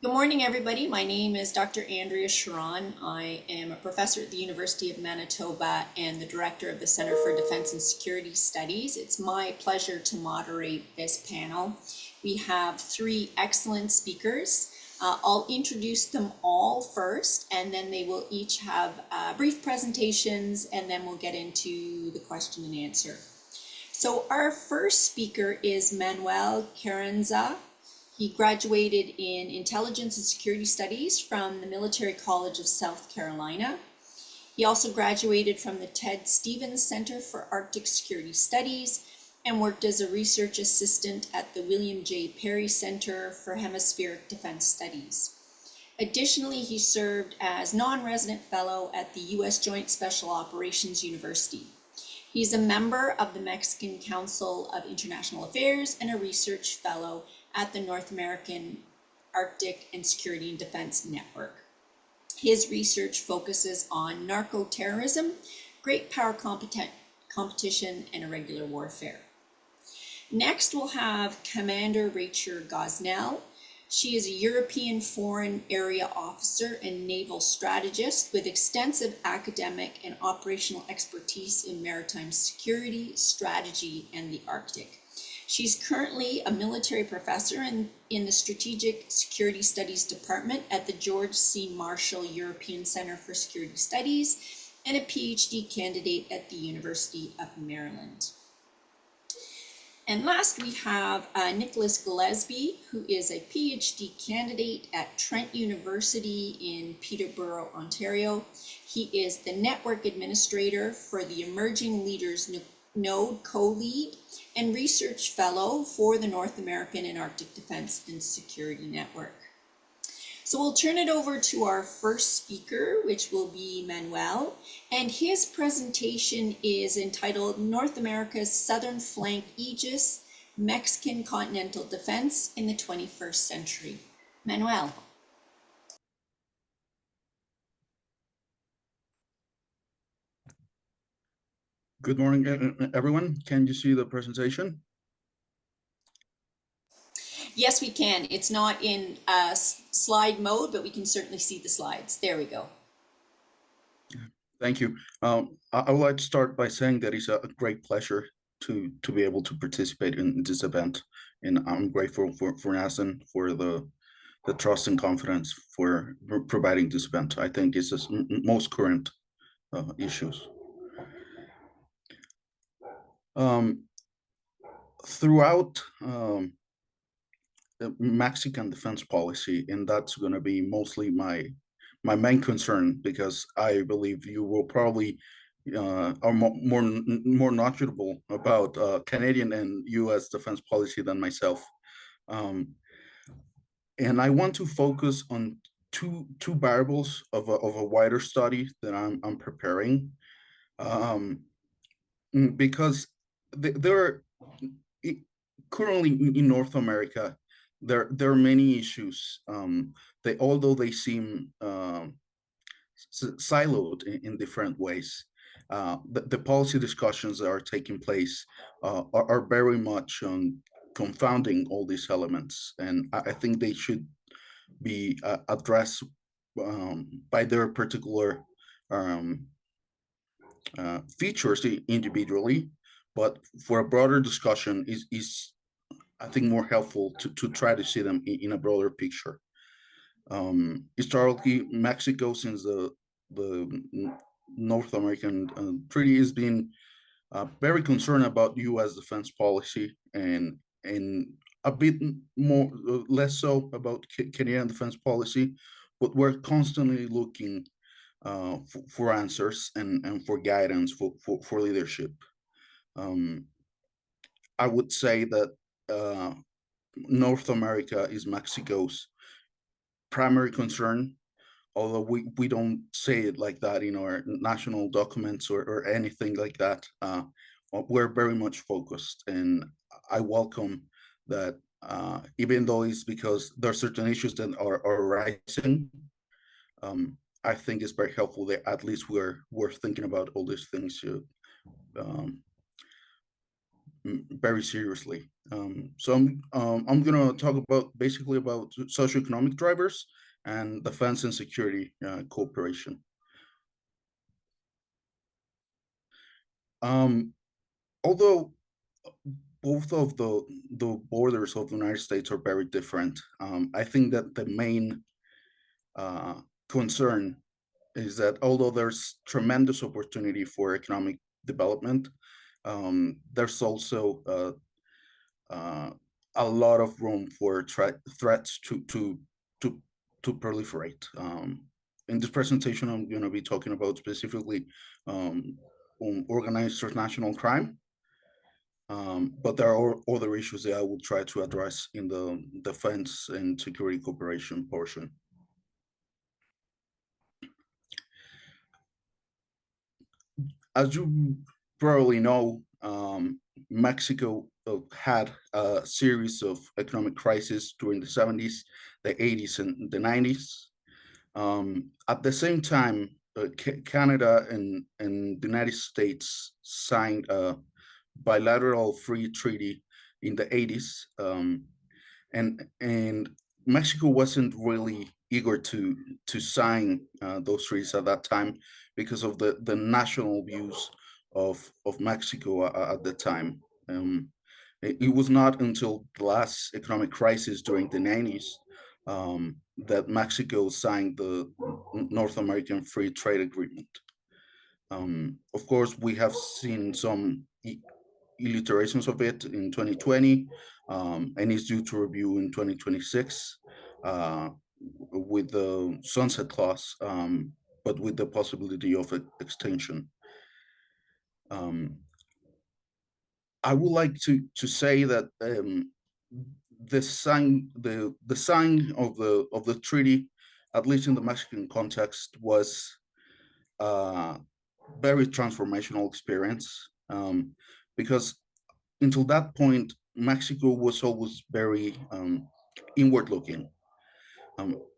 Good morning, everybody. My name is Dr. Andrea Charron. I am a professor at the University of Manitoba and the director of the Center for Defense and Security Studies. It's my pleasure to moderate this panel. We have three excellent speakers. I'll introduce them all first, and then they will each have brief presentations, and then we'll get into the question and answer. So our first speaker is Manuel Carranza. He graduated in Intelligence and Security Studies from the Military College of South Carolina. He also graduated from the Ted Stevens Center for Arctic Security Studies and worked as a research assistant at the William J. Perry Center for Hemispheric Defense Studies. Additionally, he served as non-resident fellow at the U.S. Joint Special Operations University. He's a member of the Mexican Council of International Affairs and a research fellow at the North American Arctic and Security and Defense Network. His research focuses on narco-terrorism, great power competition, and irregular warfare. Next, we'll have Commander Rachael Gosnell. She is a European Foreign Area Officer and naval strategist with extensive academic and operational expertise in maritime security, strategy, and the Arctic. She's currently a military professor in the Strategic Security Studies Department at the George C. Marshall European Center for Security Studies and a PhD candidate at the University of Maryland. And last, we have Nicholas Glesby, who is a PhD candidate at Trent University in Peterborough, Ontario. He is the network administrator for the Emerging Leaders Node co-lead and research fellow for the North American and Arctic Defense and Security Network. So we'll turn it over to our first speaker, which will be Manuel, and his presentation is entitled North America's Southern Flank Aegis, Mexican Continental Defense in the 21st Century. Manuel. Good morning, everyone. Can you see the presentation? Yes, we can. It's not in slide mode, but we can certainly see the slides. There we go. Thank you. I would like to start by saying that it's a great pleasure to be able to participate in this event, and I'm grateful for NASAN for the trust and confidence for providing this event. I think it's the most current issues. Throughout the Mexican defense policy, and that's going to be mostly my main concern, because I believe you will probably are more knowledgeable about Canadian and U.S. defense policy than myself, and I want to focus on two variables of a wider study that I'm preparing, because there are currently in North America there are many issues. Although they seem siloed in different ways, the policy discussions that are taking place are very much on confounding all these elements, and I think they should be addressed by their particular features individually, but for a broader discussion is I think more helpful to try to see them in a broader picture. Historically, Mexico, since the North American treaty, has been very concerned about U.S. defense policy, and a bit more less so about Canadian defense policy, but we're constantly looking for answers and for guidance for leadership. I would say that North America is Mexico's primary concern, although we don't say it like that in our national documents or anything like that. We're very much focused, and I welcome that, even though it's because there are certain issues that are rising. I think it's very helpful that at least we're thinking about all these things very seriously. So I'm gonna talk about basically about socioeconomic drivers and defense and security cooperation. Um, Although both of the borders of the United States are very different, I think that the main uh, concern is that although there's tremendous opportunity for economic development, there's also uh, a lot of room for threats to to proliferate. In this presentation, I'm going to be talking about specifically organized transnational crime, but there are other issues that I will try to address in the defense and security cooperation portion. As you probably know, Mexico had a series of economic crises during the 70s, the 80s, and the 90s. At the same time, Canada and the United States signed a bilateral free treaty in the 80s, and Mexico wasn't really eager to sign those treaties at that time because of the national views of Mexico at the time. It was not until the last economic crisis during the 90s that Mexico signed the North American Free Trade Agreement. Of course, we have seen some iterations of it in 2020, and is due to review in 2026 with the sunset clause, but with the possibility of extension. I would like to say that the sign of the treaty, at least in the Mexican context, was a very transformational experience, because until that point, Mexico was always very inward looking.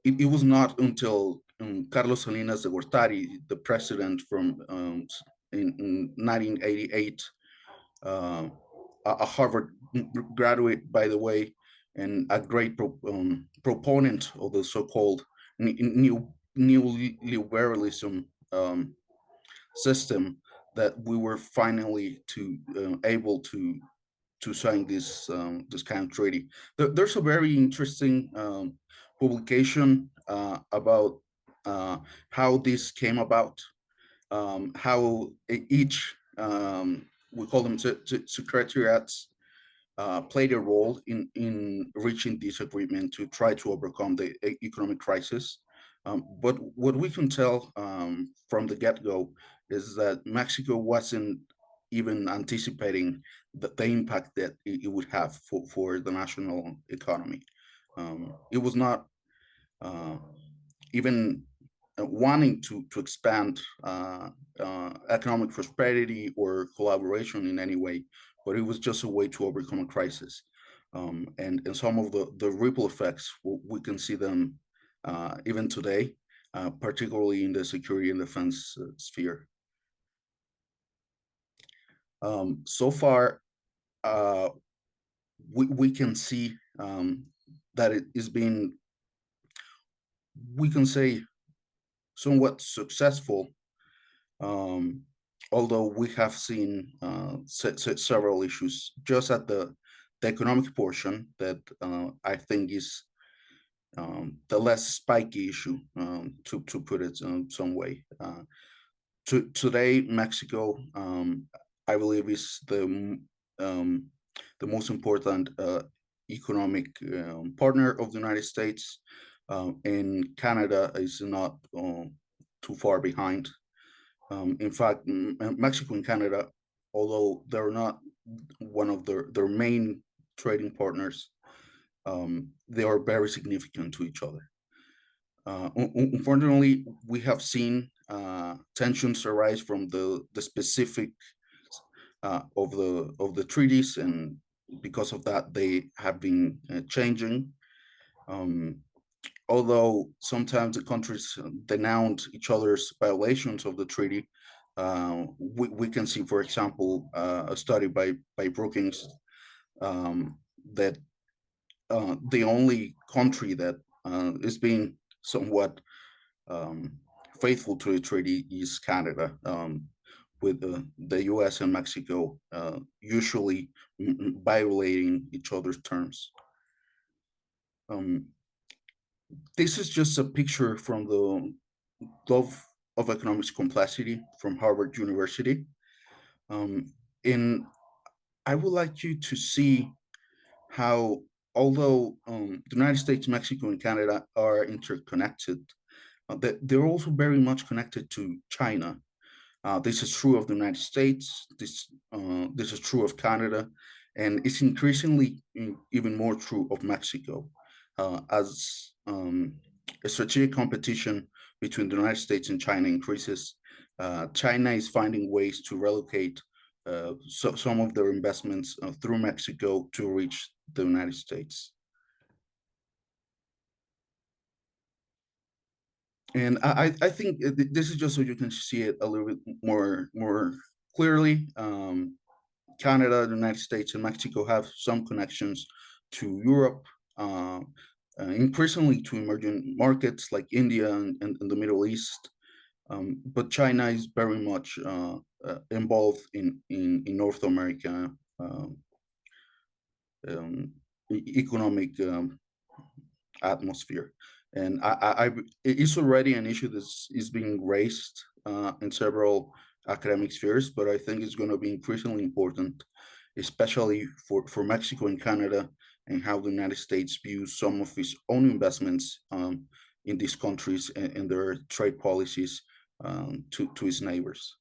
It was not until Carlos Salinas de Gortari, the president from in 1988, a Harvard graduate, by the way, and a great proponent of the so-called new neoliberalism system, that we were finally able to sign this kind of treaty. There's a very interesting publication about how this came about, how each we call them secretariats played a role in reaching this agreement to try to overcome the economic crisis. But what we can tell from the get-go is that Mexico wasn't even anticipating the impact that it would have for the national economy. It was not even wanting to expand economic prosperity or collaboration in any way, but it was just a way to overcome a crisis. And some of the ripple effects, we can see them even today, particularly in the security and defense sphere. So far, we can see that it is being, we can say, somewhat successful, although we have seen several issues just at the economic portion that I think is the less spiky issue, to put it in some way. Today, Mexico, I believe, is the most important economic partner of the United States, and Canada is not too far behind. In fact, Mexico and Canada, although they're not one of their main trading partners, they are very significant to each other. Unfortunately, we have seen tensions arise from the specific of the treaties, and because of that, they have been changing. Although sometimes the countries denounce each other's violations of the treaty, we can see, for example, a study by Brookings that the only country that is being somewhat faithful to the treaty is Canada, with the U.S. and Mexico usually violating each other's terms. Um, this is just a picture from the Glove of Economics Complexity from Harvard University. And I would like you to see how, although the United States, Mexico, and Canada are interconnected, that they're also very much connected to China. This is true of the United States. This is true of Canada, and it's increasingly even more true of Mexico, as a strategic competition between the United States and China increases. China is finding ways to relocate some of their investments through Mexico to reach the United States. And I think this is just so you can see it a little bit more clearly. Canada, the United States, and Mexico have some connections to Europe, increasingly to emerging markets like India and the Middle East. But China is very much involved in North America um, economic atmosphere. And it's already an issue that is being raised in several academic spheres, but I think it's going to be increasingly important, especially for Mexico and Canada, and how the United States views some of its own investments in these countries and their trade policies to its neighbors.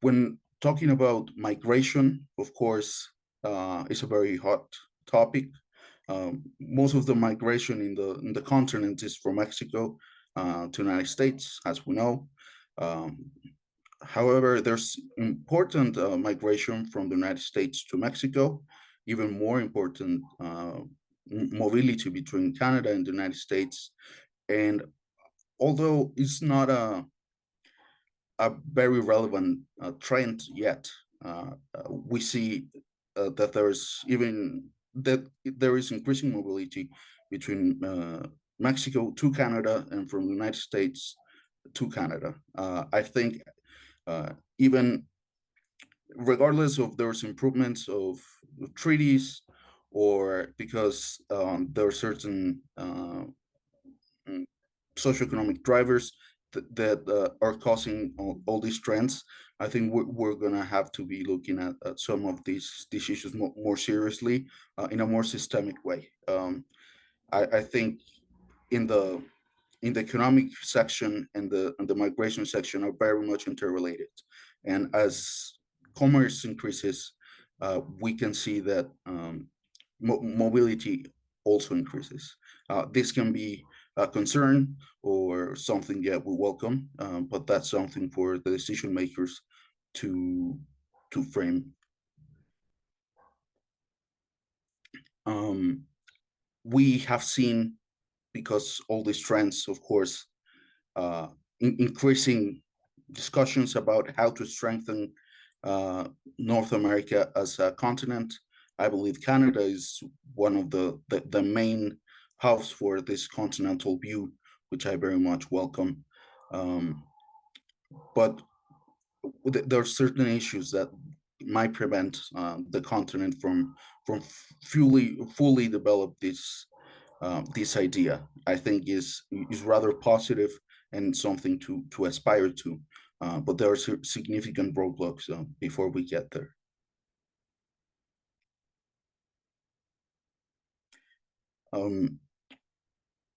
When talking about migration, of course, it's a very hot topic. Most of the migration in the continent is from Mexico to the United States, as we know. However, there's important migration from the United States to Mexico, even more important mobility between Canada and the United States. And although it's not a very relevant trend yet, we see that there is increasing mobility between Mexico to Canada and from the United States to Canada. I think even regardless of those improvements of treaties, or because there are certain socioeconomic drivers that are causing all these trends, I think we're going to have to be looking at some of these issues more seriously in a more systemic way. I think in the economic section and the migration section are very much interrelated. And as commerce increases, we can see that mobility also increases. This can be a concern or something that we welcome, but that's something for the decision makers to frame. We have seen, because all these trends, of course, increasing discussions about how to strengthen North America as a continent. I believe Canada is one of the main hubs for this continental view, which I very much welcome. But there are certain issues that might prevent the continent from fully develop this idea. I think is rather positive and something to aspire to. But there are significant roadblocks before we get there.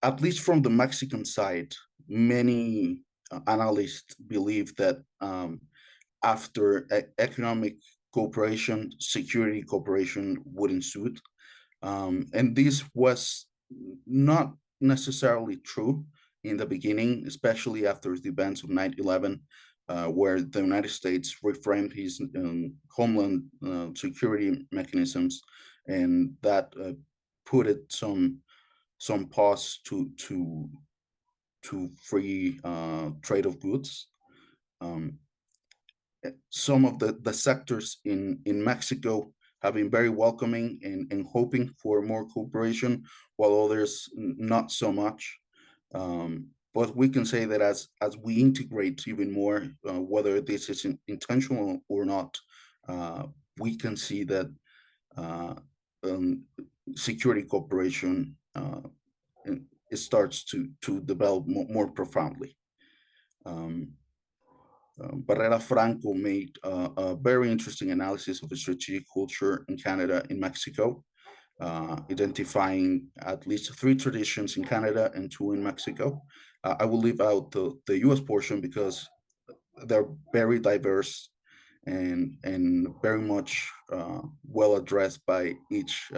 At least from the Mexican side, many analysts believe that after economic cooperation, security cooperation would ensue. And this was not necessarily true in the beginning, especially after the events of 9/11, where the United States reframed his homeland security mechanisms, and that put it some pause to free trade of goods. some of the sectors in Mexico have been very welcoming and hoping for more cooperation, while others not so much. But we can say that as we integrate even more, whether this is intentional or not, we can see that uh, um, security cooperation it starts to develop more profoundly. Um, Barrera Franco made a very interesting analysis of the strategic culture in Canada and Mexico, identifying at least 3 traditions in Canada and 2 in Mexico. I will leave out the US portion because they're very diverse and very much well addressed by each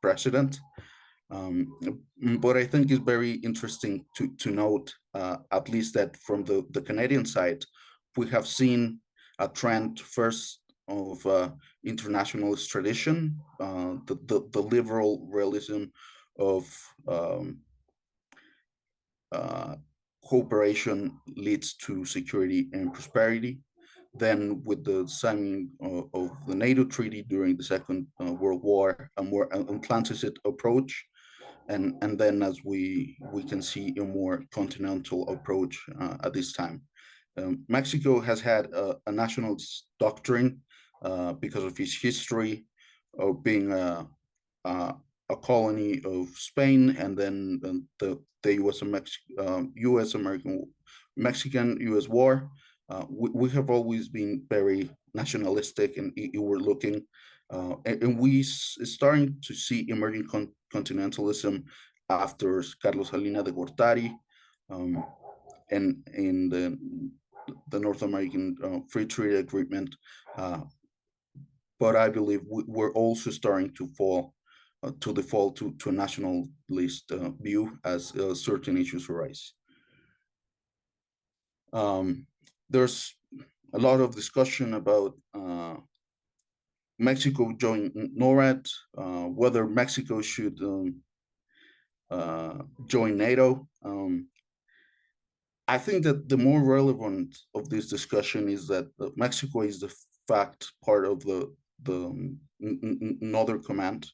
president. Um, but I think it's very interesting to note, at least that from the Canadian side, we have seen a trend first of internationalist tradition, the liberal realism of um, uh, cooperation leads to security and prosperity. Then, with the signing of the NATO treaty during the Second World War, a more Atlanticist approach, and then as we can see a more continental approach at this time. Mexico has had a nationalist doctrine because of its history of being a colony of Spain, and then the U.S. American Mexican U.S. war. We have always been very nationalistic and inward looking, and we starting to see emerging continentalism after Carlos Salinas de Gortari, and in the North American Free Trade Agreement. But I believe we're also starting to fall to default to a nationalist view as certain issues arise. There's a lot of discussion about Mexico join NORAD, whether Mexico should join NATO. I think that the more relevant of this discussion is that Mexico is the fact part of the Northern Command,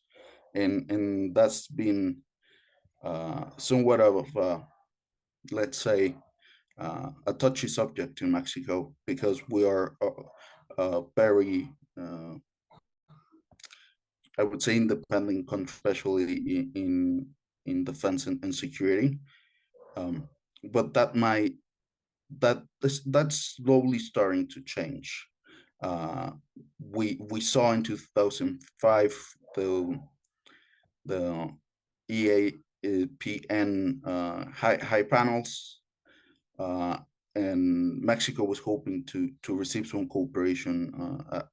and that's been somewhat of let's say a touchy subject in Mexico because we are very I would say independent country, especially in defense and security. But that's slowly starting to change. We saw in 2005 the EAPN high panels, and Mexico was hoping to receive some cooperation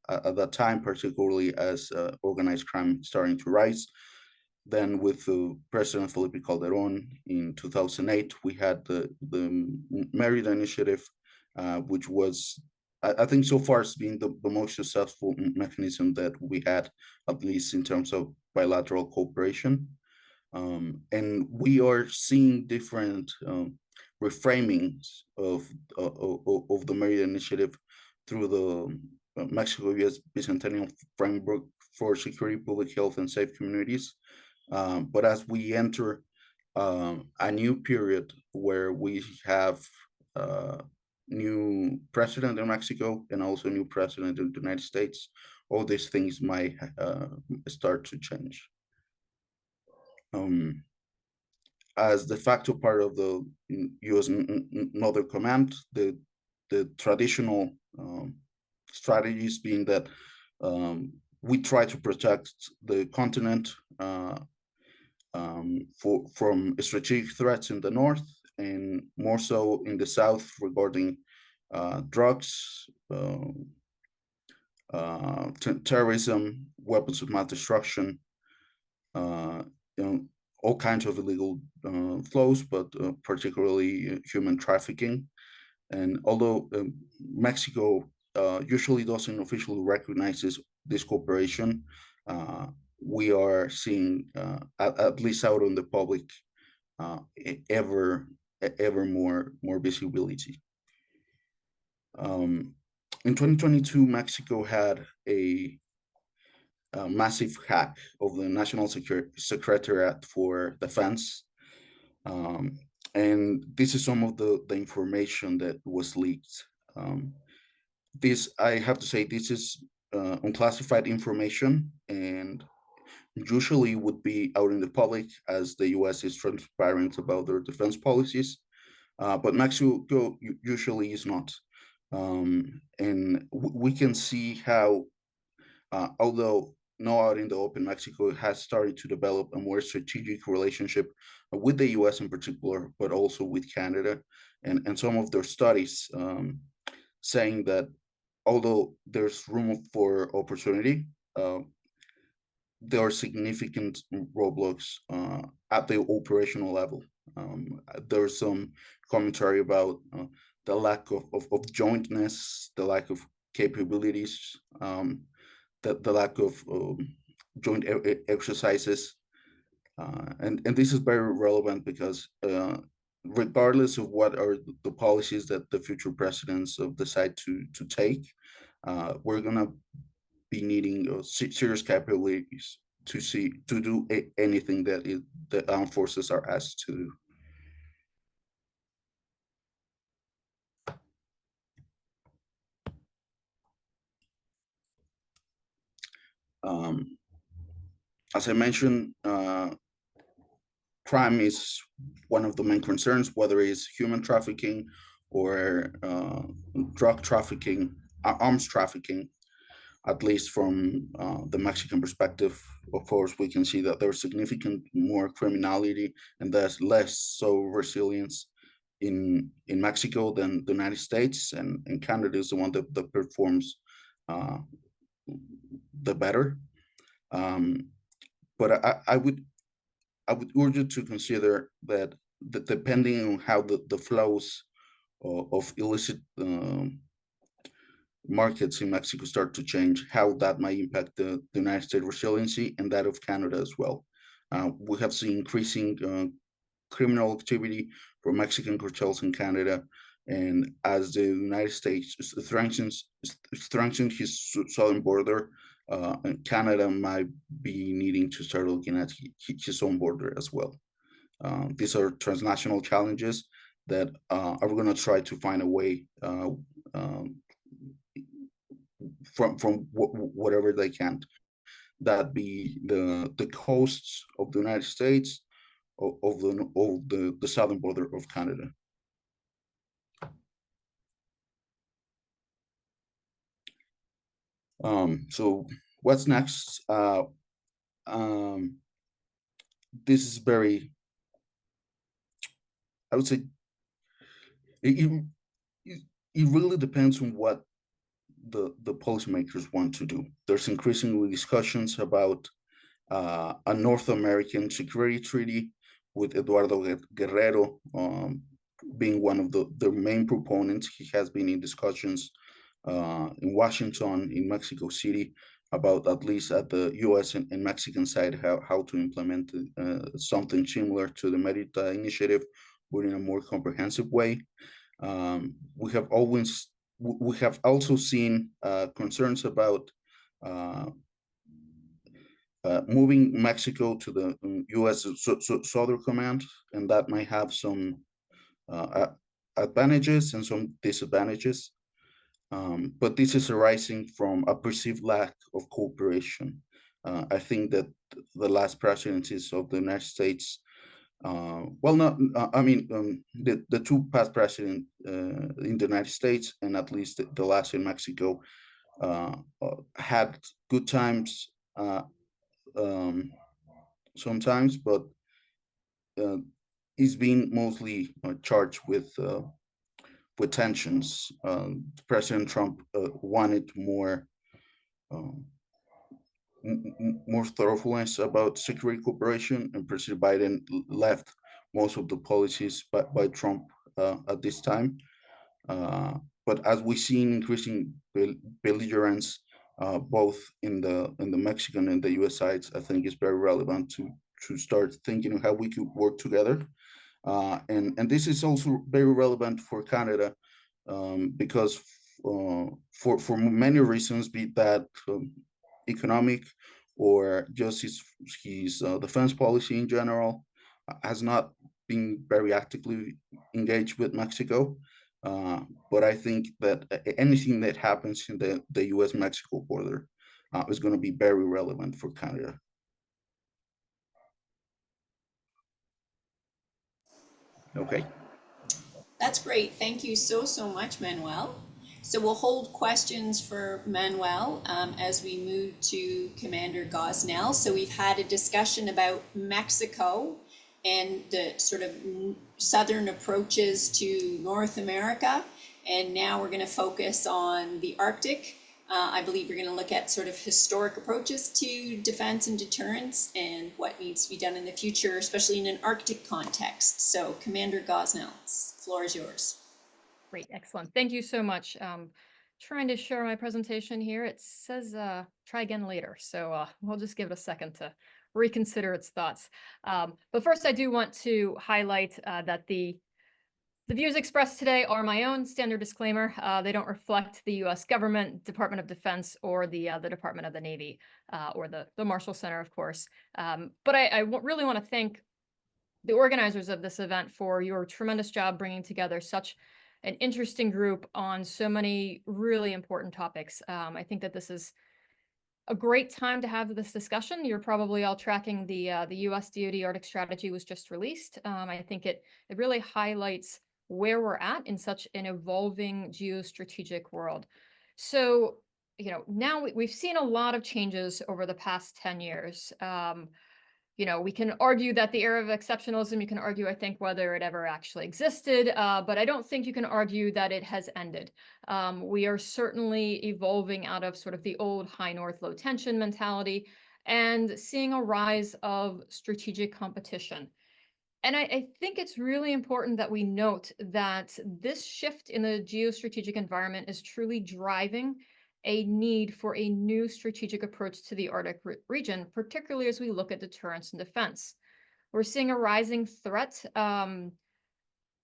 at that time, particularly as organized crime starting to rise. Then with President Felipe Calderon in 2008, we had the Merida Initiative, which was, I think so far it's been the most successful mechanism that we had, at least in terms of bilateral cooperation. And we are seeing different reframings of the Merida Initiative through the Mexico-U.S. Bicentennial Framework for Security, Public Health, and Safe Communities. But as we enter a new period where we have new president in Mexico and also new president in the United States, all these things might start to change. As de facto part of the U.S. Northern Command, the traditional strategies being that we try to protect the continent from strategic threats in the north, and more so in the south regarding drugs, terrorism, weapons of mass destruction, all kinds of illegal flows, but particularly human trafficking. And although Mexico usually doesn't officially recognize this cooperation, we are seeing, at least out on the public, ever more visibility. in 2022, Mexico had a massive hack of the National Secretariat for Defense. And this is some of the information that was leaked. This, I have to say, this is unclassified information and usually would be out in the public as the US is transparent about their defense policies. But Mexico usually is not. And we can see how, although not out in the open, Mexico has started to develop a more strategic relationship with the US in particular, but also with Canada. And some of their studies saying that although there's room for opportunity, there are significant roadblocks at the operational level. There's some commentary about the lack of jointness, the lack of capabilities, the lack of joint exercises. And this is very relevant because regardless of what are the policies that the future presidents decide to take, we're gonna be needing serious capabilities to do anything that the armed forces are asked to do. As I mentioned, crime is one of the main concerns, whether it's human trafficking or drug trafficking, arms trafficking. At least from the Mexican perspective, of course, we can see that there's significant more criminality and there's less so resilience in Mexico than the United States, and Canada is the one that performs the better. But I would urge you to consider that depending on how the flows of illicit markets in Mexico start to change, how that might impact the United States resiliency and that of Canada as well. We have seen increasing criminal activity from Mexican cartels in Canada, and as the United States strengthens his southern border, Canada might be needing to start looking at his own border as well. These are transnational challenges that are going to try to find a way from whatever they can. That be the coasts of the United States, of the southern border of Canada. So what's next? This is very, I would say, it really depends on what the policymakers want to do. There's increasingly discussions about a North American security treaty with Eduardo Guerrero being one of the main proponents. He has been in discussions in Washington, in Mexico City, about at least at the U.S. and Mexican side how to implement something similar to the Merita initiative, but in a more comprehensive way. We have also seen concerns about moving Mexico to the U.S. Southern Command, and that might have some advantages and some disadvantages. But this is arising from a perceived lack of cooperation. I think that the last presidencies of the United States, the two past presidents in the United States and at least the last in Mexico had good times sometimes, but it's been mostly charged with tensions. President Trump wanted more thoughtfulness about security cooperation, and President Biden left most of the policies by Trump at this time. But as we see increasing belligerence both in the Mexican and the U.S. sides, I think it's very relevant to start thinking of how we could work together. And this is also very relevant for Canada because for many reasons, be that economic or just his defense policy in general, has not been very actively engaged with Mexico. But I think that anything that happens in the U.S.-Mexico border is going to be very relevant for Canada. Okay. That's great. Thank you so much, Manuel. So we'll hold questions for Manuel as we move to Commander Gosnell. So we've had a discussion about Mexico and the sort of southern approaches to North America. And now we're going to focus on the Arctic. I believe we're going to look at sort of historic approaches to defense and deterrence and what needs to be done in the future, especially in an Arctic context. So Commander Gosnell, the floor is yours. Great, excellent. Thank you so much. Trying to share my presentation here. It says try again later. So we'll just give it a second to reconsider its thoughts. But first, I do want to highlight that the views expressed today are my own standard disclaimer. They don't reflect the U.S. government, Department of Defense, or the Department of the Navy, or the Marshall Center, of course. But I really want to thank the organizers of this event for your tremendous job bringing together such an interesting group on so many really important topics. I think that this is a great time to have this discussion. You're probably all tracking the U.S. DoD Arctic strategy was just released. I think it really highlights where we're at in such an evolving geostrategic world. So, you know, now we've seen a lot of changes over the past 10 years. You know, we can argue that the era of exceptionalism, you can argue, I think, whether it ever actually existed, but I don't think you can argue that it has ended. We are certainly evolving out of sort of the old high north, low tension mentality and seeing a rise of strategic competition. And I think it's really important that we note that this shift in the geostrategic environment is truly driving a need for a new strategic approach to the Arctic region, particularly as we look at deterrence and defense. We're seeing a rising threat,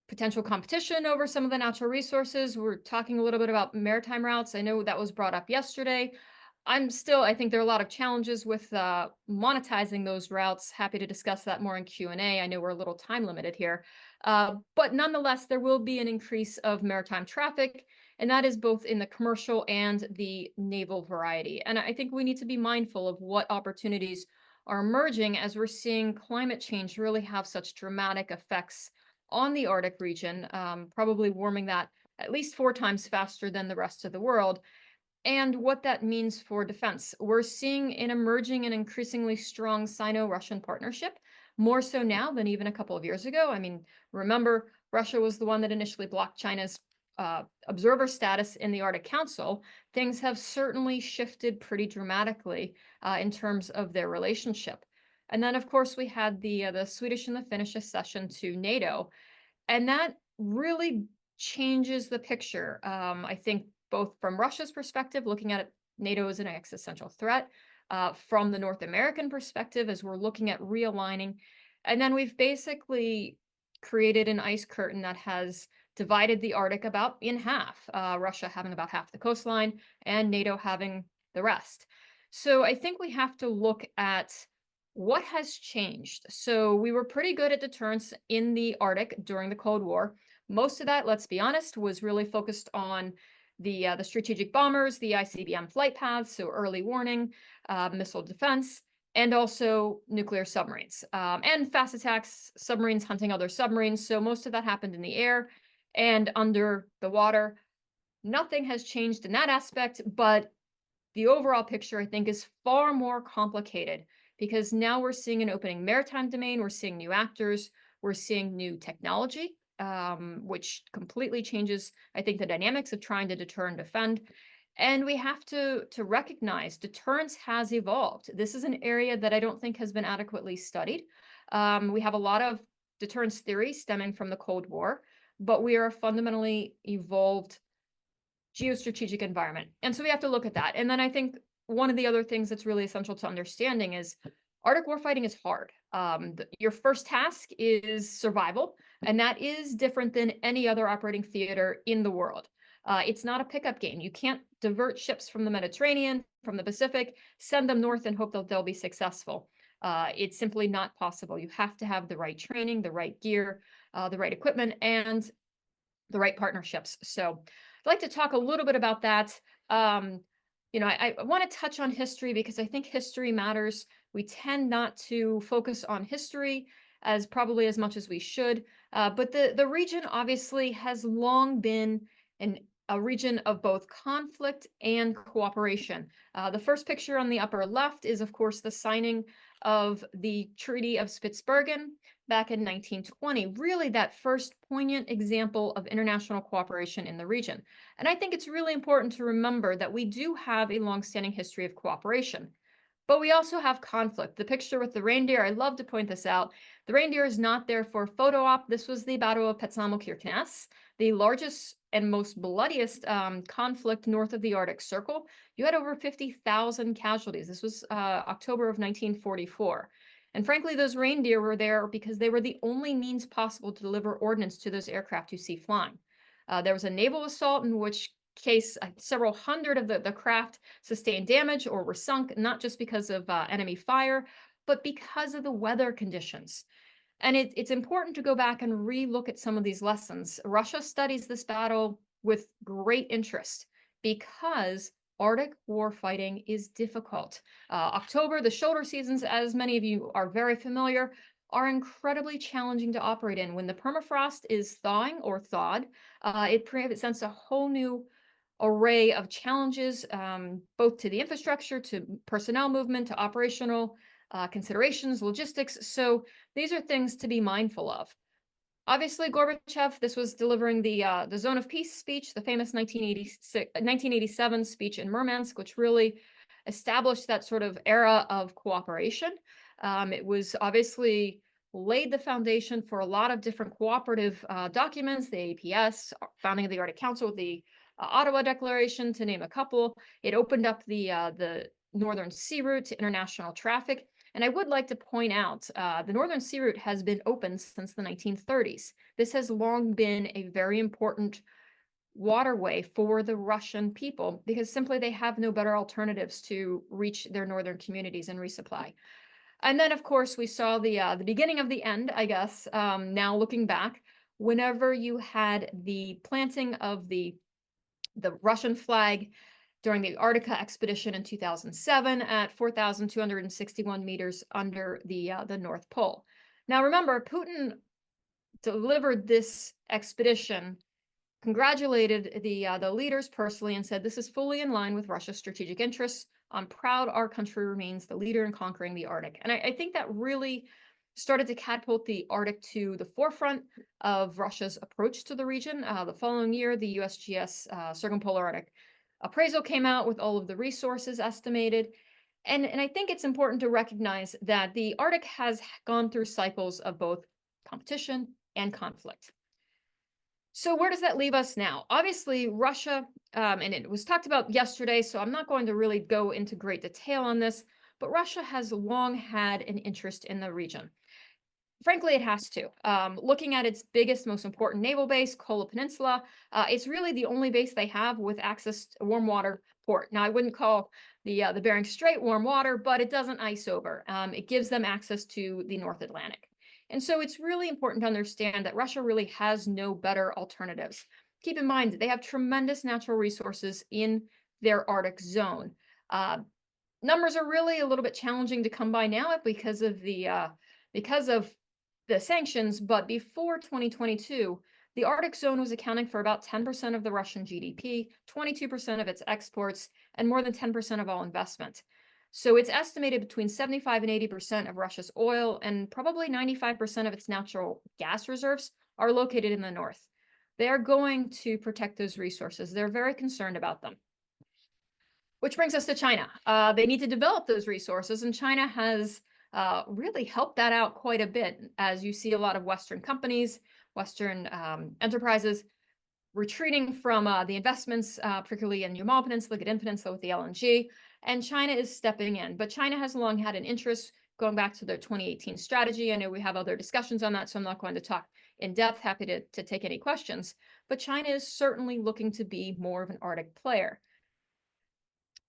potential competition over some of the natural resources. We're talking a little bit about maritime routes. I know that was brought up yesterday. I think there are a lot of challenges with monetizing those routes. Happy to discuss that more in Q&A. I know we're a little time limited here. But nonetheless, there will be an increase of maritime traffic, and that is both in the commercial and the naval variety. And I think we need to be mindful of what opportunities are emerging as we're seeing climate change really have such dramatic effects on the Arctic region, probably warming that at least 4 times faster than the rest of the world, and what that means for defense. We're seeing an emerging and increasingly strong Sino-Russian partnership, more so now than even a couple of years ago. I mean, remember, Russia was the one that initially blocked China's observer status in the Arctic Council. Things have certainly shifted pretty dramatically in terms of their relationship. And then, of course, we had the Swedish and the Finnish accession to NATO, and that really changes the picture. I think both from Russia's perspective, looking at NATO as an existential threat, from the North American perspective, as we're looking at realigning. And then we've basically created an ice curtain that has divided the Arctic about in half, Russia having about half the coastline and NATO having the rest. So I think we have to look at what has changed. So we were pretty good at deterrence in the Arctic during the Cold War. Most of that, let's be honest, was really focused on the strategic bombers, the ICBM flight paths, so early warning, missile defense, and also nuclear submarines, and fast attacks, submarines hunting other submarines. So most of that happened in the air and under the water. Nothing has changed in that aspect, but the overall picture, I think, is far more complicated because now we're seeing an opening maritime domain, we're seeing new actors, we're seeing new technology, which completely changes, I think, the dynamics of trying to deter and defend. And we have to recognize deterrence has evolved. This is an area that I don't think has been adequately studied. We have a lot of deterrence theory stemming from the Cold War, but we are a fundamentally evolved geostrategic environment. And so we have to look at that. And then I think one of the other things that's really essential to understanding is Arctic warfighting is hard. Your first task is survival, and that is different than any other operating theater in the world. It's not a pickup game. You can't divert ships from the Mediterranean, from the Pacific, send them north and hope that they'll be successful. It's simply not possible. You have to have the right training, the right gear, the right equipment, and the right partnerships. So I'd like to talk a little bit about that. I want to touch on history because I think history matters. We tend not to focus on history as probably as much as we should. But the region obviously has long been a region of both conflict and cooperation. The first picture on the upper left is, of course, the signing of the Treaty of Spitsbergen back in 1920, really that first poignant example of international cooperation in the region. And I think it's really important to remember that we do have a longstanding history of cooperation, but we also have conflict. The picture with the reindeer, I love to point this out. The reindeer is not there for photo op. This was the Battle of Petsamo-Kirkenes, the largest and most bloodiest conflict north of the Arctic Circle. You had over 50,000 casualties. This was October of 1944. And frankly, those reindeer were there because they were the only means possible to deliver ordnance to those aircraft you see flying. There was a naval assault in which case several hundred of the craft sustained damage or were sunk, not just because of enemy fire, but because of the weather conditions. And it's important to go back and re-look at some of these lessons. Russia studies this battle with great interest because Arctic warfighting is difficult. October, the shoulder seasons, as many of you are very familiar, are incredibly challenging to operate in. When the permafrost is thawing or thawed, it presents a whole new array of challenges, both to the infrastructure, to personnel movement, to operational considerations, logistics. So these are things to be mindful of. Obviously, Gorbachev, this was delivering the Zone of Peace speech, the famous 1987 speech in Murmansk, which really established that sort of era of cooperation. It was obviously laid the foundation for a lot of different cooperative documents, the APS, founding of the Arctic Council, the Ottawa Declaration, to name a couple. It opened up the Northern Sea Route to international traffic. And I would like to point out, the Northern Sea Route has been open since the 1930s. This has long been a very important waterway for the Russian people because simply they have no better alternatives to reach their northern communities and resupply. And then, of course, we saw the beginning of the end, I guess, now looking back, whenever you had the planting of the Russian flag during the Arctica expedition in 2007 at 4,261 meters under the North Pole. Now, remember, Putin delivered this expedition, congratulated the leaders personally, and said, "This is fully in line with Russia's strategic interests. I'm proud our country remains the leader in conquering the Arctic." And I think that really started to catapult the Arctic to the forefront of Russia's approach to the region. The following year, the USGS Circumpolar Arctic appraisal came out with all of the resources estimated. And I think it's important to recognize that the Arctic has gone through cycles of both competition and conflict. So where does that leave us now? Obviously, Russia, and it was talked about yesterday, so I'm not going to really go into great detail on this, but Russia has long had an interest in the region. Frankly, it has to. Looking at its biggest, most important naval base, Kola Peninsula, it's really the only base they have with access to warm water port. Now, I wouldn't call the Bering Strait warm water, but it doesn't ice over. It gives them access to the North Atlantic. And so it's really important to understand that Russia really has no better alternatives. Keep in mind, they have tremendous natural resources in their Arctic zone. Numbers are really a little bit challenging to come by now because of the sanctions, but before 2022, the Arctic zone was accounting for about 10% of the Russian GDP, 22% of its exports, and more than 10% of all investment. So it's estimated between 75 and 80% of Russia's oil and probably 95% of its natural gas reserves are located in the north. They are going to protect those resources. They're very concerned about them. Which brings us to China. They need to develop those resources, and China has really helped that out quite a bit, as you see a lot of Western companies, Western enterprises retreating from the investments, particularly in Yamal Peninsula, Gadin Peninsula with the LNG, and China is stepping in. But China has long had an interest going back to their 2018 strategy. I know we have other discussions on that, so I'm not going to talk in depth. Happy to take any questions. But China is certainly looking to be more of an Arctic player.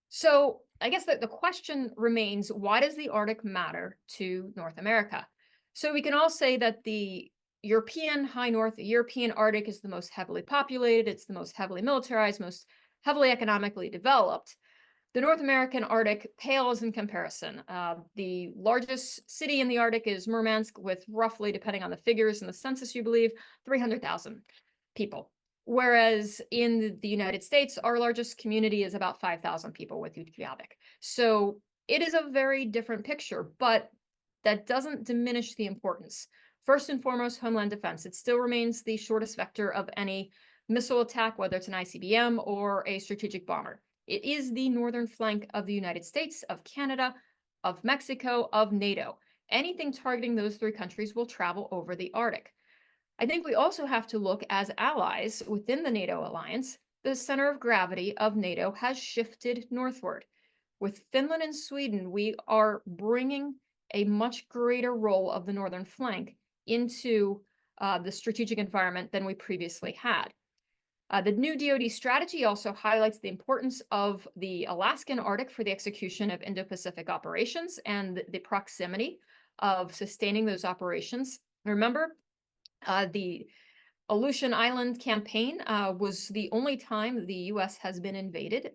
So I guess that the question remains, why does the Arctic matter to North America? So we can all say that the European high north, the European Arctic is the most heavily populated, it's the most heavily militarized, most heavily economically developed. The North American Arctic pales in comparison. The largest city in the Arctic is Murmansk, with roughly, depending on the figures and the census you believe, 300,000 people. Whereas in the United States, our largest community is about 5,000 people with Utqiagvik. So it is a very different picture, but that doesn't diminish the importance. First and foremost, homeland defense. It still remains the shortest vector of any missile attack, whether it's an ICBM or a strategic bomber. It is the northern flank of the United States, of Canada, of Mexico, of NATO. Anything targeting those three countries will travel over the Arctic. I think we also have to look as allies within the NATO alliance. The center of gravity of NATO has shifted northward. With Finland and Sweden, we are bringing a much greater role of the northern flank into the strategic environment than we previously had. The new DoD strategy also highlights the importance of the Alaskan Arctic for the execution of Indo-Pacific operations and the proximity of sustaining those operations. Remember, the Aleutian Island campaign was the only time the U.S. has been invaded,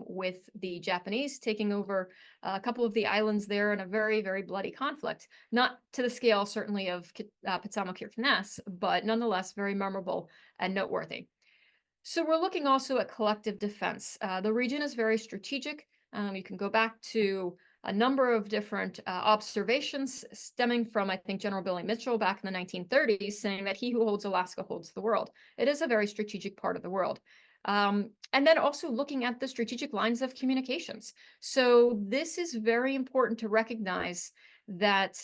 with the Japanese taking over a couple of the islands there in a very, very bloody conflict. Not to the scale, certainly, of Pitsamo-Kirkenes, but nonetheless very memorable and noteworthy. So we're looking also at collective defense. The region is very strategic. You can go back to a number of different observations stemming from, I think, General Billy Mitchell back in the 1930s, saying that he who holds Alaska holds the world. It is a very strategic part of the world. And then also looking at the strategic lines of communications. So this is very important to recognize that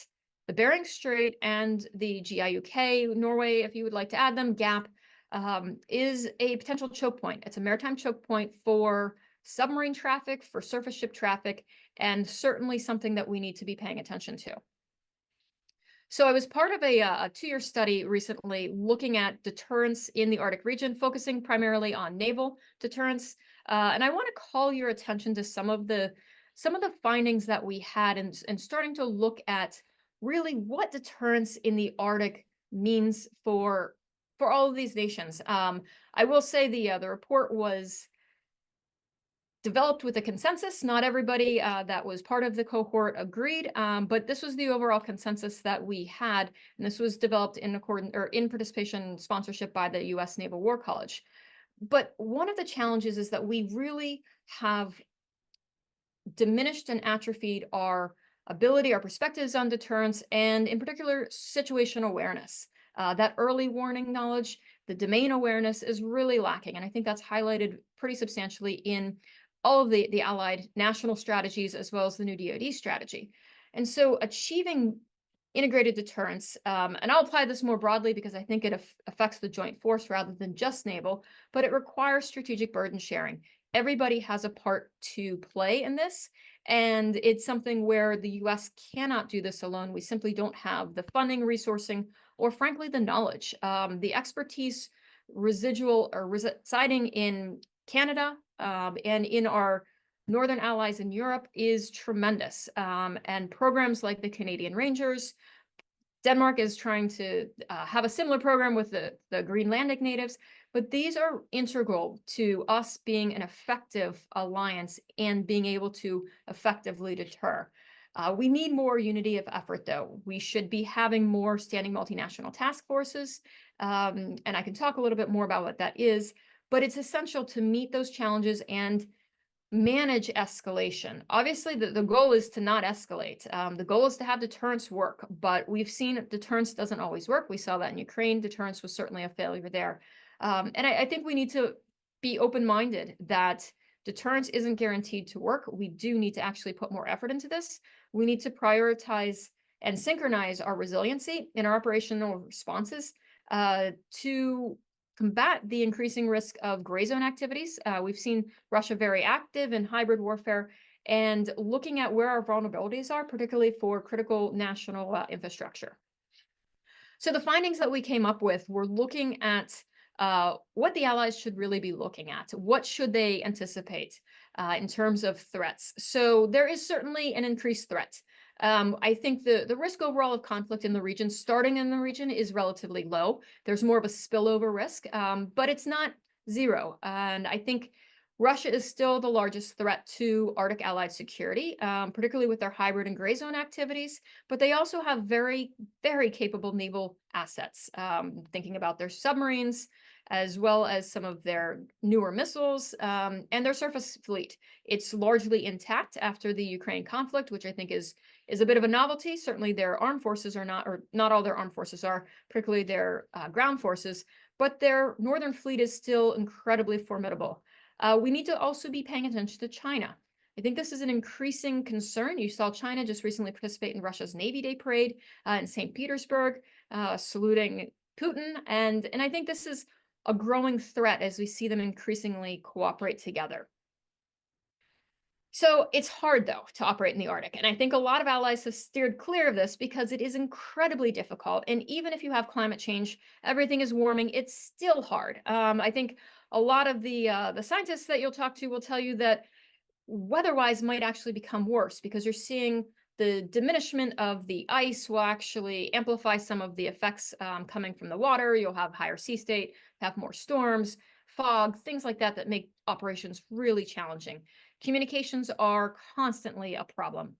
the Bering Strait and the GIUK, Norway, if you would like to add them, gap, is a potential choke point. It's a maritime choke point for submarine traffic, for surface ship traffic, and certainly something that we need to be paying attention to. So I was part of a two-year study recently looking at deterrence in the Arctic region, focusing primarily on naval deterrence. And I want to call your attention to some of the findings that we had and starting to look at really what deterrence in the Arctic means for all of these nations. I will say the report was developed with a consensus. Not everybody that was part of the cohort agreed, but this was the overall consensus that we had, and this was developed in participation sponsorship by the U.S. Naval War College. But one of the challenges is that we really have diminished and atrophied our ability, our perspectives on deterrence, and in particular, situation awareness. That early warning knowledge, the domain awareness is really lacking, and I think that's highlighted pretty substantially in all of the allied national strategies as well as the new DoD strategy. And so achieving integrated deterrence, and I'll apply this more broadly because I think it affects the joint force rather than just naval, but it requires strategic burden sharing. Everybody has a part to play in this, and it's something where the U.S. cannot do this alone. We simply don't have the funding, resourcing, or frankly, the knowledge. The expertise residing in Canada and in our northern allies in Europe is tremendous. And programs like the Canadian Rangers, Denmark is trying to have a similar program with the Greenlandic natives, but these are integral to us being an effective alliance and being able to effectively deter. We need more unity of effort, though. We should be having more standing multinational task forces, and I can talk a little bit more about what that is, but it's essential to meet those challenges and manage escalation. Obviously, the goal is to not escalate. The goal is to have deterrence work, but we've seen deterrence doesn't always work. We saw that in Ukraine. Deterrence was certainly a failure there. And I think we need to be open-minded that deterrence isn't guaranteed to work. We do need to actually put more effort into this. We need to prioritize and synchronize our resiliency in our operational responses to combat the increasing risk of gray zone activities. We've seen Russia very active in hybrid warfare, and looking at where our vulnerabilities are, particularly for critical national infrastructure. So the findings that we came up with were looking at what the Allies should really be looking at. What should they anticipate in terms of threats? So there is certainly an increased threat. I think the risk overall of conflict in the region, starting in the region, is relatively low. There's more of a spillover risk, but it's not zero. And I think Russia is still the largest threat to Arctic allied security, particularly with their hybrid and gray zone activities, but they also have very, very capable naval assets, thinking about their submarines, as well as some of their newer missiles, and their surface fleet. It's largely intact after the Ukraine conflict, which I think is a bit of a novelty. Certainly their armed forces are not, or not all their armed forces are, particularly their ground forces, but their northern fleet is still incredibly formidable. We need to also be paying attention to China. I think this is an increasing concern. You saw China just recently participate in Russia's Navy Day parade in St. Petersburg, saluting Putin. And I think this is a growing threat as we see them increasingly cooperate together. So it's hard, though, to operate in the Arctic. And I think a lot of allies have steered clear of this because it is incredibly difficult. And even if you have climate change, everything is warming, it's still hard. I think a lot of the scientists that you'll talk to will tell you that weather-wise might actually become worse because you're seeing the diminishment of the ice will actually amplify some of the effects coming from the water. You'll have higher sea state, have more storms, fog, things like that that make operations really challenging. Communications are constantly a problem.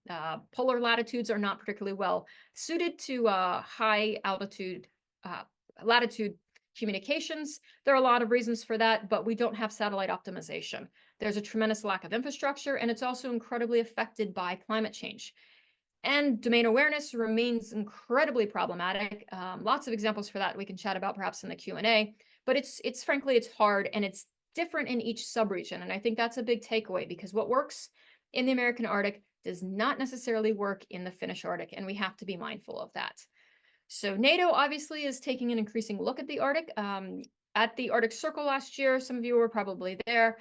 Polar latitudes are not particularly well suited to high altitude latitude communications. There are a lot of reasons for that, but we don't have satellite optimization. There's a tremendous lack of infrastructure, and it's also incredibly affected by climate change. And domain awareness remains incredibly problematic. Lots of examples for that we can chat about perhaps in the Q&A, but it's frankly, it's hard, and it's different in each subregion. And I think that's a big takeaway because what works in the American Arctic does not necessarily work in the Finnish Arctic, and we have to be mindful of that. So NATO obviously is taking an increasing look at the Arctic. At the Arctic Circle last year, some of you were probably there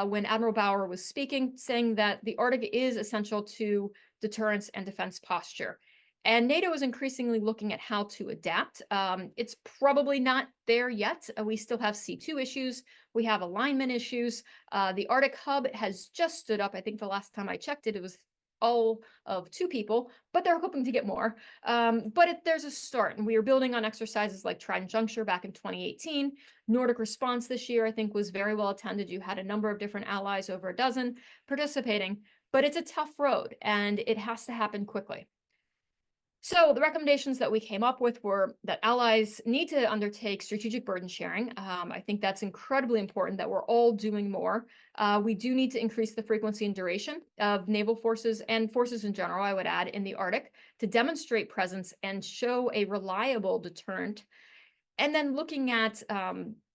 when Admiral Bauer was speaking, saying that the Arctic is essential to deterrence and defense posture. And NATO is increasingly looking at how to adapt. It's probably not there yet. We still have C2 issues. We have alignment issues. The Arctic Hub has just stood up. I think the last time I checked it, it was all of 2 people, but they're hoping to get more. But there's a start, and we are building on exercises like Trident Juncture back in 2018. Nordic Response this year, I think, was very well attended. You had a number of different allies, over a dozen, participating, but it's a tough road, and it has to happen quickly. So the recommendations that we came up with were that allies need to undertake strategic burden sharing. I think that's incredibly important that we're all doing more. We do need to increase the frequency and duration of naval forces and forces in general, I would add, in the Arctic to demonstrate presence and show a reliable deterrent. And then looking at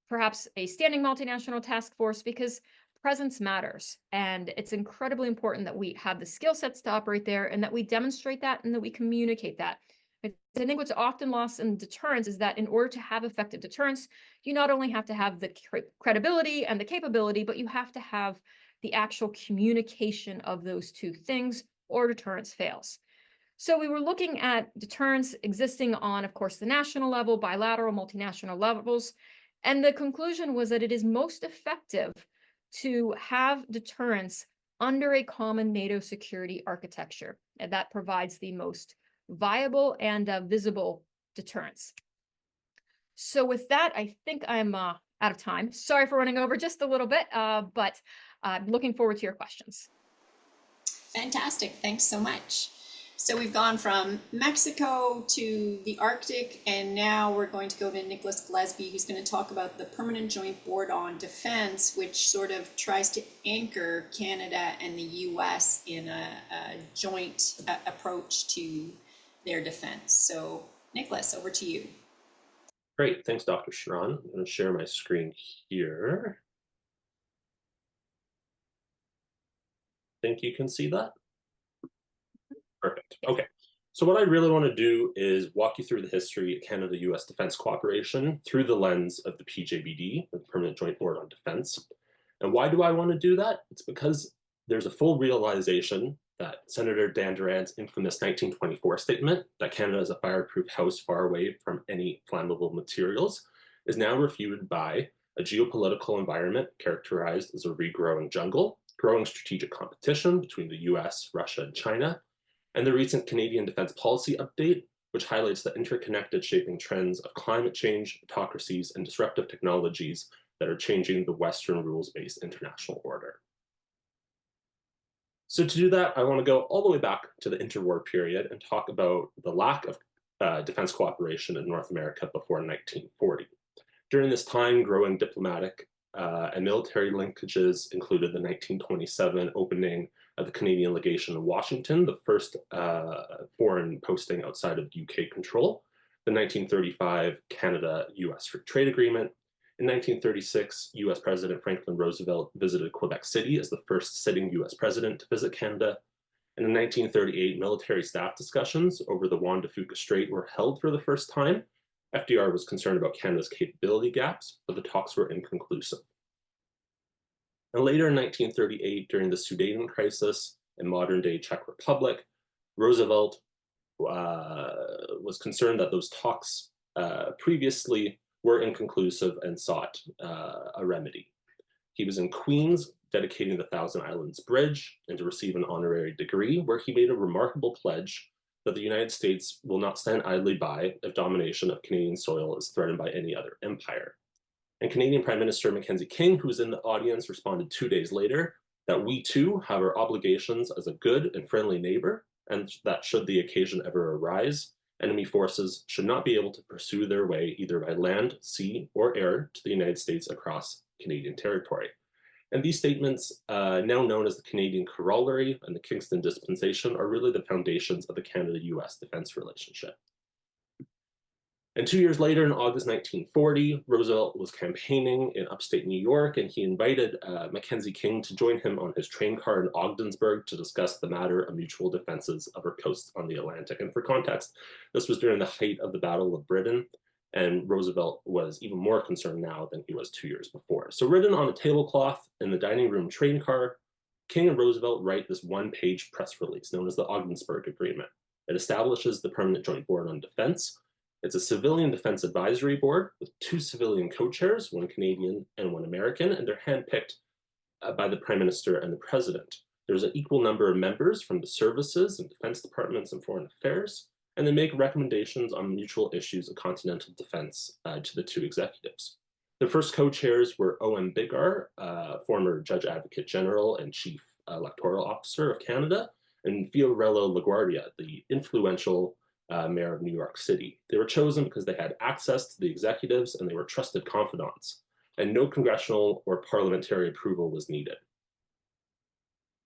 perhaps a standing multinational task force, because presence matters, and it's incredibly important that we have the skill sets to operate there and that we demonstrate that and that we communicate that. I think what's often lost in deterrence is that in order to have effective deterrence, you not only have to have the credibility and the capability, but you have to have the actual communication of those 2 things, or deterrence fails. So we were looking at deterrence existing on, of course, the national level, bilateral, multinational levels, and the conclusion was that it is most effective to have deterrence under a common NATO security architecture, and that provides the most viable and visible deterrence. So with that, I think I'm out of time. Sorry for running over just a little bit, but I'm looking forward to your questions. Fantastic, thanks so much. So we've gone from Mexico to the Arctic, and now we're going to go to Nicholas Glesby, who's going to talk about the Permanent Joint Board on Defense, which sort of tries to anchor Canada and the US in a joint approach to their defense. So Nicholas, over to you. Great, thanks, Dr. Charron. I'm going to share my screen here. Think you can see that? Perfect. Okay. So what I really want to do is walk you through the history of Canada-US defense cooperation through the lens of the PJBD, the Permanent Joint Board on Defense. And why do I want to do that? It's because there's a full realization that Senator Dandurand's infamous 1924 statement that Canada is a fireproof house far away from any flammable materials is now refuted by a geopolitical environment characterized as a regrowing jungle, growing strategic competition between the US, Russia, and China, and the recent Canadian Defence Policy Update, which highlights the interconnected shaping trends of climate change, autocracies, and disruptive technologies that are changing the Western rules-based international order. So to do that, I want to go all the way back to the interwar period and talk about the lack of defense cooperation in North America before 1940. During this time, growing diplomatic and military linkages included the 1927 opening of the Canadian legation in Washington, the first foreign posting outside of UK control, the 1935 Canada-US Free Trade Agreement. In 1936, US President Franklin Roosevelt visited Quebec City as the first sitting US president to visit Canada. And in 1938, military staff discussions over the Juan de Fuca Strait were held for the first time. FDR was concerned about Canada's capability gaps, but the talks were inconclusive. And later in 1938, during the Sudan crisis in modern-day Czech Republic, Roosevelt was concerned that those talks previously were inconclusive and sought a remedy. He was in Queens dedicating the Thousand Islands Bridge and to receive an honorary degree, where he made a remarkable pledge that the United States will not stand idly by if domination of Canadian soil is threatened by any other empire. And Canadian Prime Minister Mackenzie King, who was in the audience, responded 2 days later that we too have our obligations as a good and friendly neighbor, and that should the occasion ever arise, enemy forces should not be able to pursue their way either by land, sea, or air to the United States across Canadian territory. And these statements, now known as the Canadian Corollary and the Kingston Dispensation, are really the foundations of the Canada-US defense relationship. And 2 years later, in August 1940, Roosevelt was campaigning in upstate New York, and he invited Mackenzie King to join him on his train car in Ogdensburg to discuss the matter of mutual defenses of our coasts on the Atlantic. And for context, this was during the height of the Battle of Britain, and Roosevelt was even more concerned now than he was 2 years before. So written on a tablecloth in the dining room train car, King and Roosevelt write this one-page press release known as the Ogdensburg Agreement. It establishes the Permanent Joint Board on Defense. It's a civilian defense advisory board with 2 civilian co-chairs, one Canadian and one American, and they're handpicked by the Prime Minister and the President. There's an equal number of members from the services and defense departments and foreign affairs, and they make recommendations on mutual issues of continental defense to the 2 executives. The first co-chairs were O.M. Biggar, former Judge Advocate General and Chief Electoral Officer of Canada, and Fiorello LaGuardia, the influential mayor of New York City. They were chosen because they had access to the executives and they were trusted confidants, and no congressional or parliamentary approval was needed.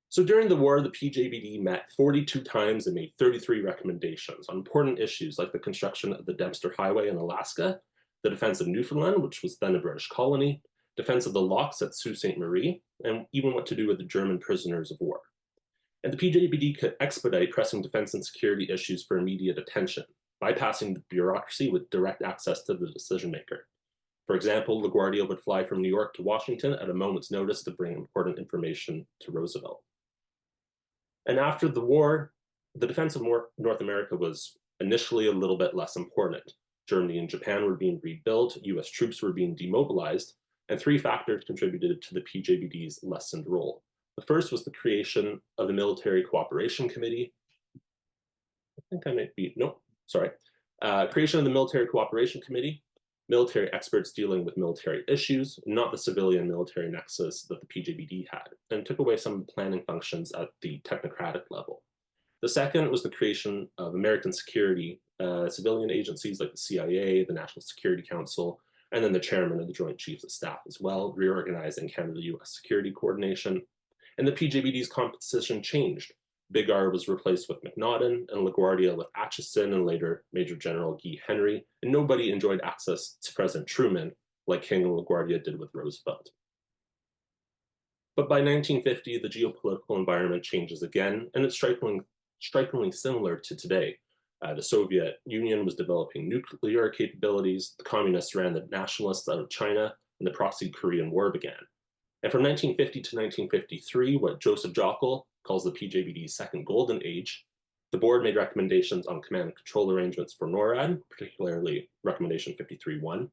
So during the war, the PJBD met 42 times and made 33 recommendations on important issues like the construction of the Dempster Highway in Alaska, the defense of Newfoundland, which was then a British colony, defense of the locks at Sault Ste. Marie, and even what to do with the German prisoners of war. And the PJBD could expedite pressing defense and security issues for immediate attention, bypassing the bureaucracy with direct access to the decision maker. For example, LaGuardia would fly from New York to Washington at a moment's notice to bring important information to Roosevelt. And after the war, the defense of North America was initially a little bit less important. Germany and Japan were being rebuilt, US troops were being demobilized, and 3 factors contributed to the PJBD's lessened role. The first was the creation of the Military Cooperation Committee. I think I might be, no, sorry. Creation of the Military Cooperation Committee, military experts dealing with military issues, not the civilian military nexus that the PJBD had, and took away some of the planning functions at the technocratic level. The second was the creation of American security civilian agencies like the CIA, the National Security Council, and then the chairman of the Joint Chiefs of Staff as well, reorganizing Canada-US security coordination. And the PJBD's composition changed. Biggar was replaced with McNaughton, and LaGuardia with Atchison, and later Major General Guy Henry, and nobody enjoyed access to President Truman like King and LaGuardia did with Roosevelt. But by 1950, the geopolitical environment changes again, and it's strikingly similar to today. The Soviet Union was developing nuclear capabilities, the communists ran the nationalists out of China, and the proxy Korean War began. And from 1950 to 1953, what Joseph Jockle calls the PJBD's second golden age, the board made recommendations on command and control arrangements for NORAD, particularly recommendation 53-1,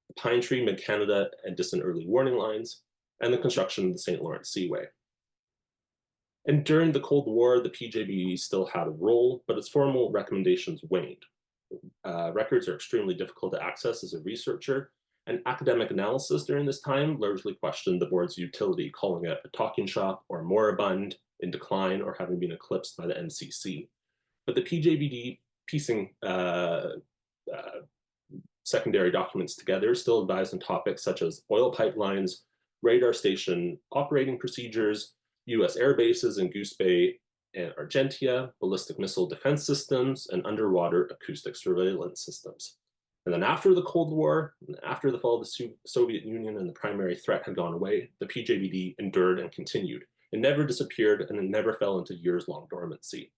the Pine Tree, Mid-Canada, and distant early warning lines, and the construction of the St. Lawrence Seaway. And during the Cold War, the PJBD still had a role, but its formal recommendations waned. Records are extremely difficult to access as a researcher, and academic analysis during this time largely questioned the board's utility, calling it a talking shop or moribund, in decline, or having been eclipsed by the NCC. But the PJBD, piecing secondary documents together, still advised on topics such as oil pipelines, radar station operating procedures, US air bases in Goose Bay and Argentia, ballistic missile defense systems, and underwater acoustic surveillance systems. And then after the Cold War, after the fall of the Soviet Union and the primary threat had gone away, the PJBD endured and continued. It never disappeared, and it never fell into years-long dormancy.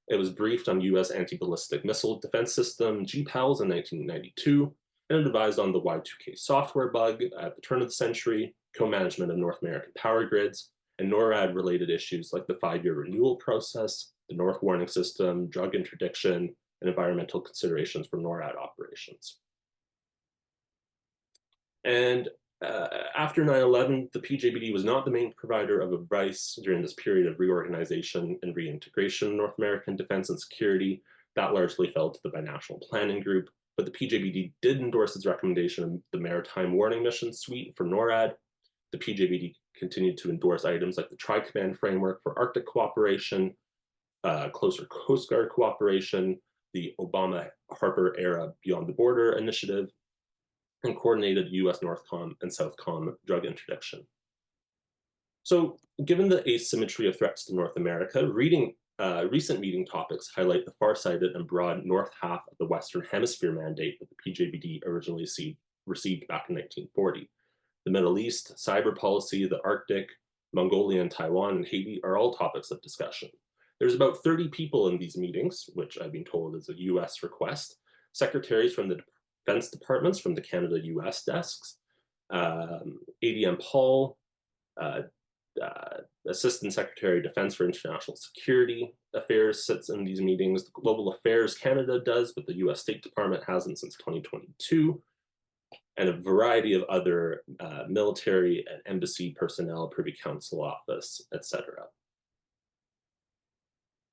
It was briefed on US anti-ballistic missile defense system, GPALs, in 1992, and it advised on the Y2K software bug at the turn of the century, co-management of North American power grids, and NORAD-related issues like the 5-year renewal process, the North Warning System, drug interdiction, and environmental considerations for NORAD operations. And after 9/11, the PJBD was not the main provider of advice during this period of reorganization and reintegration in North American defense and security. That largely fell to the Binational Planning Group, but the PJBD did endorse its recommendation of the Maritime Warning Mission Suite for NORAD. The PJBD continued to endorse items like the Tri-Command Framework for Arctic Cooperation, closer Coast Guard cooperation, the Obama-Harper era Beyond the Border initiative, and coordinated US Northcom and Southcom drug interdiction. So given the asymmetry of threats to North America, recent meeting topics highlight the far-sighted and broad north half of the Western Hemisphere mandate that the PJBD originally received back in 1940. The Middle East, cyber policy, the Arctic, Mongolia and Taiwan and Haiti are all topics of discussion. There's about 30 people in these meetings, which I've been told is a US request, secretaries from the defense departments from the Canada-US desks, ADM Paul, Assistant Secretary of Defense for International Security Affairs sits in these meetings. The Global Affairs Canada does, but the US State Department hasn't since 2022. And a variety of other military and embassy personnel, Privy Council office, etc.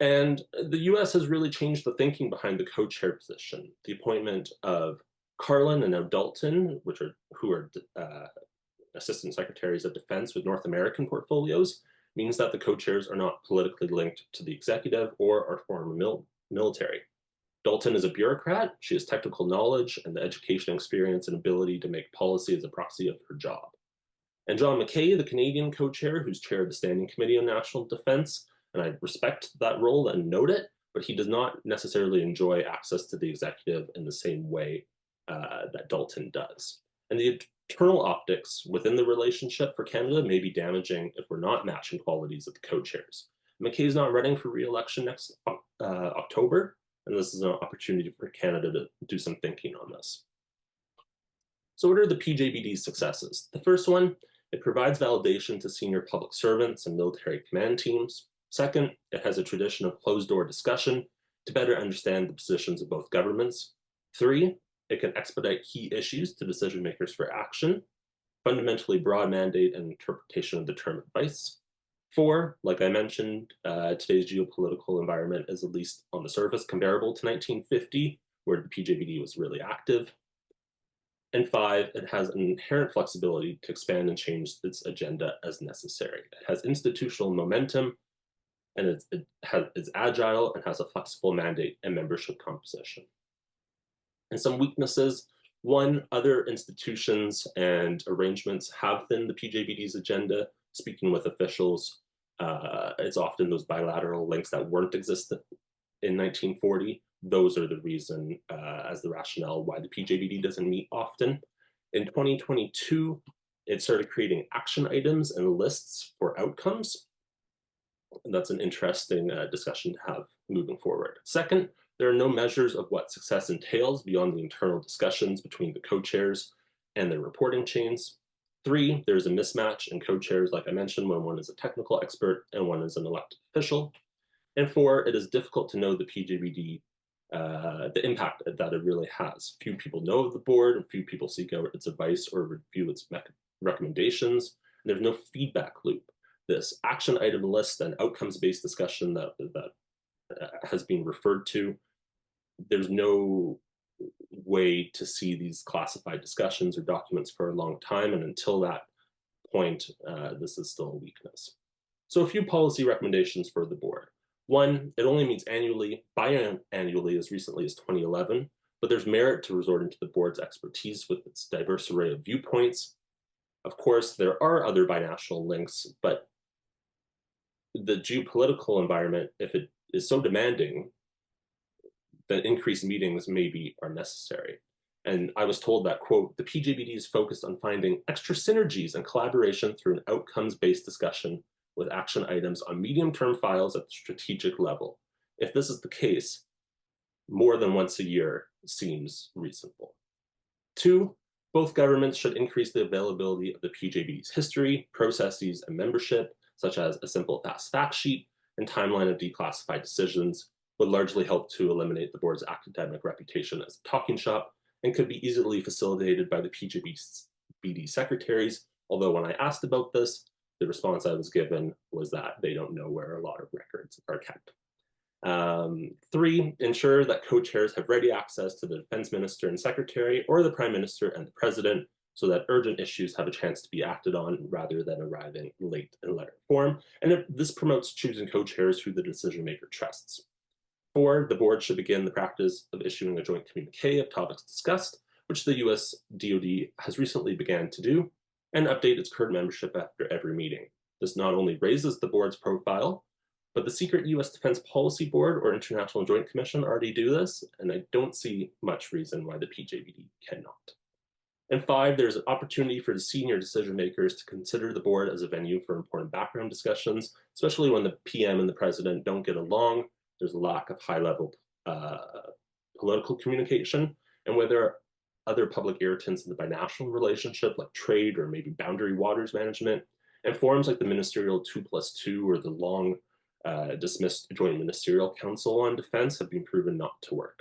And the US has really changed the thinking behind the co-chair position. The appointment of Carlin and now Dalton, who are Assistant Secretaries of Defense with North American portfolios, means that the co-chairs are not politically linked to the executive or are former military. Dalton is a bureaucrat. She has technical knowledge and the education experience and ability to make policy as a proxy of her job. And John McKay, the Canadian co-chair, who's chaired the Standing Committee on National Defense, and I respect that role and note it, but he does not necessarily enjoy access to the executive in the same way that Dalton does. And the internal optics within the relationship for Canada may be damaging if we're not matching qualities of the co-chairs. McKay's not running for re-election next October, and this is an opportunity for Canada to do some thinking on this. So what are the PJBD's successes? The first one, it provides validation to senior public servants and military command teams. Second, it has a tradition of closed-door discussion to better understand the positions of both governments. 3, it can expedite key issues to decision makers for action, fundamentally broad mandate and interpretation of the term advice. 4, like I mentioned, today's geopolitical environment is, at least on the surface, comparable to 1950, where the PJBD was really active. And 5, it has an inherent flexibility to expand and change its agenda as necessary. It has institutional momentum, and it's agile and has a flexible mandate and membership composition. And some weaknesses: 1, other institutions and arrangements have thinned the PJBD's agenda. Speaking with officials, it's often those bilateral links that weren't existent in 1940. Those are the reason as the rationale why the PJBD doesn't meet often. In 2022, it started creating action items and lists for outcomes. And that's an interesting discussion to have moving forward. Second, there are no measures of what success entails beyond the internal discussions between the co-chairs and their reporting chains. 3, there's a mismatch in co-chairs, like I mentioned, when one is a technical expert and one is an elected official. And 4, it is difficult to know the PJBD, the impact that it really has. Few people know of the board, and few people seek out its advice or review its recommendations. And there's no feedback loop. This action item list and outcomes-based discussion that has been referred to, there's no way to see these classified discussions or documents for a long time, and until that point, this is still a weakness. So a few policy recommendations for the board. 1, it only meets annually, biannually as recently as 2011, but there's merit to resorting to the board's expertise with its diverse array of viewpoints. Of course, there are other binational links, but the geopolitical environment, if it is so demanding, then increased meetings maybe are necessary. And I was told that, quote, the PJBD is focused on finding extra synergies and collaboration through an outcomes-based discussion with action items on medium-term files at the strategic level. If this is the case, more than once a year seems reasonable. 2, both governments should increase the availability of the PJBD's history, processes, and membership, such as a simple fast fact sheet and timeline of declassified decisions, would largely help to eliminate the board's academic reputation as a talking shop, and could be easily facilitated by the PJBD secretaries, although when I asked about this, the response I was given was that they don't know where a lot of records are kept. 3, ensure that co-chairs have ready access to the defense minister and secretary, or the prime minister and the president, so that urgent issues have a chance to be acted on rather than arriving late in letter form. And this promotes choosing co-chairs who the decision maker trusts. 4, the board should begin the practice of issuing a joint communique of topics discussed, which the US DoD has recently began to do, and update its current membership after every meeting. This not only raises the board's profile, but the secret US Defense Policy Board or International Joint Commission already do this, and I don't see much reason why the PJBD cannot. And 5, there's an opportunity for the senior decision makers to consider the board as a venue for important background discussions, especially when the PM and the president don't get along. There's a lack of high-level political communication, and where there are other public irritants in the binational relationship, like trade or maybe boundary waters management, and forums like the Ministerial 2+2 or the long dismissed Joint Ministerial Council on Defense have been proven not to work.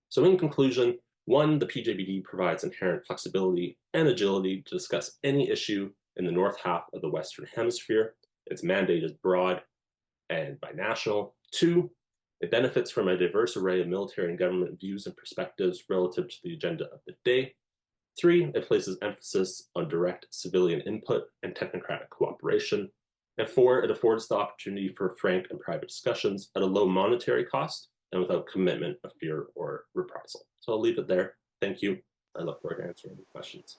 So in conclusion, 1, the PJBD provides inherent flexibility and agility to discuss any issue in the north half of the Western Hemisphere. Its mandate is broad and binational. 2, it benefits from a diverse array of military and government views and perspectives relative to the agenda of the day. 3, it places emphasis on direct civilian input and technocratic cooperation. And 4, it affords the opportunity for frank and private discussions at a low monetary cost and without commitment of fear or reprisal. So I'll leave it there. Thank you. I look forward to answering any questions.